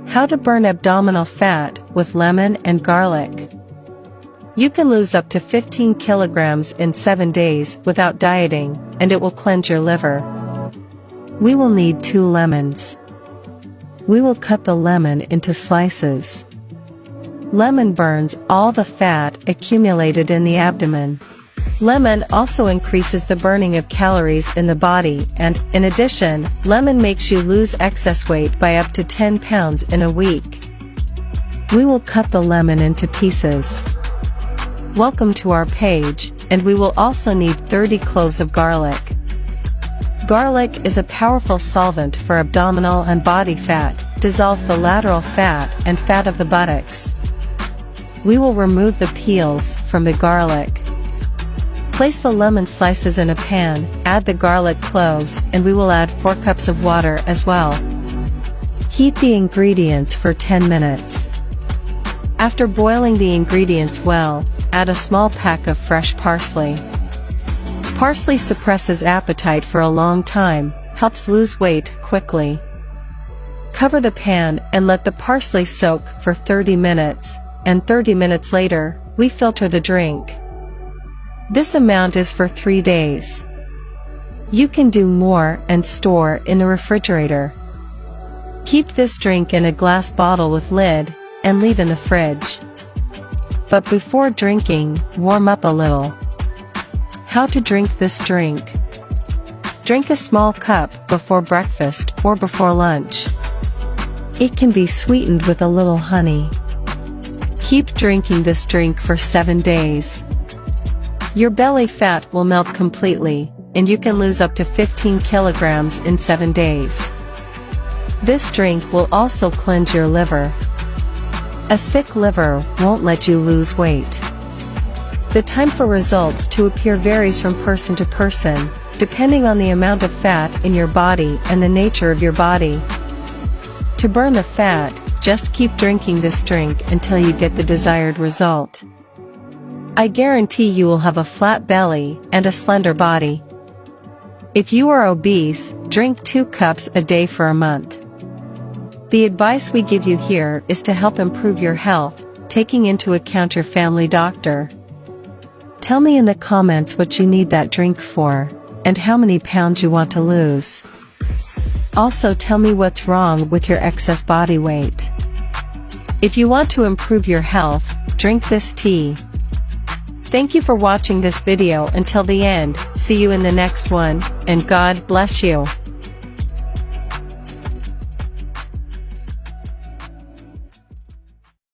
How to burn abdominal fat with lemon and garlic. You can lose up to 15 kilograms in 7 days without dieting, and it will cleanse your liver. We will need 2 lemons. We will cut the lemon into slices. Lemon burns all the fat accumulated in the abdomen. Lemon also increases the burning of calories in the body, and, in addition, lemon makes you lose excess weight by up to 10 pounds in a week. We will cut the lemon into pieces. Welcome to our page, and we will also need 30 cloves of garlic. Garlic is a powerful solvent for abdominal and body fat, dissolves the lateral fat and fat of the buttocks. We will remove the peels from the garlic. Place the lemon slices in a pan, add the garlic cloves, and we will add 4 cups of water as well. Heat the ingredients for 10 minutes. After boiling the ingredients well, add a small pack of fresh parsley. Parsley suppresses appetite for a long time, helps lose weight quickly. Cover the pan and let the parsley soak for 30 minutes, and 30 minutes later, we filter the drink. This amount is for 3 days. You can do more and store in the refrigerator. Keep this drink in a glass bottle with lid, and leave in the fridge. But before drinking, warm up a little. How to drink this drink. Drink a small cup before breakfast or before lunch. It can be sweetened with a little honey. Keep drinking this drink for 7 days. Your belly fat will melt completely, and you can lose up to 15 kilograms in 7 days. This drink will also cleanse your liver. A sick liver won't let you lose weight. The time for results to appear varies from person to person, depending on the amount of fat in your body and the nature of your body. To burn the fat, just keep drinking this drink until you get the desired result. I guarantee you will have a flat belly and a slender body. If you are obese, drink 2 cups a day for a month. The advice we give you here is to help improve your health, taking into account your family doctor. Tell me in the comments what you need that drink for, and how many pounds you want to lose. Also tell me what's wrong with your excess body weight. If you want to improve your health, drink this tea. Thank you for watching this video until the end. See you in the next one, and God bless you.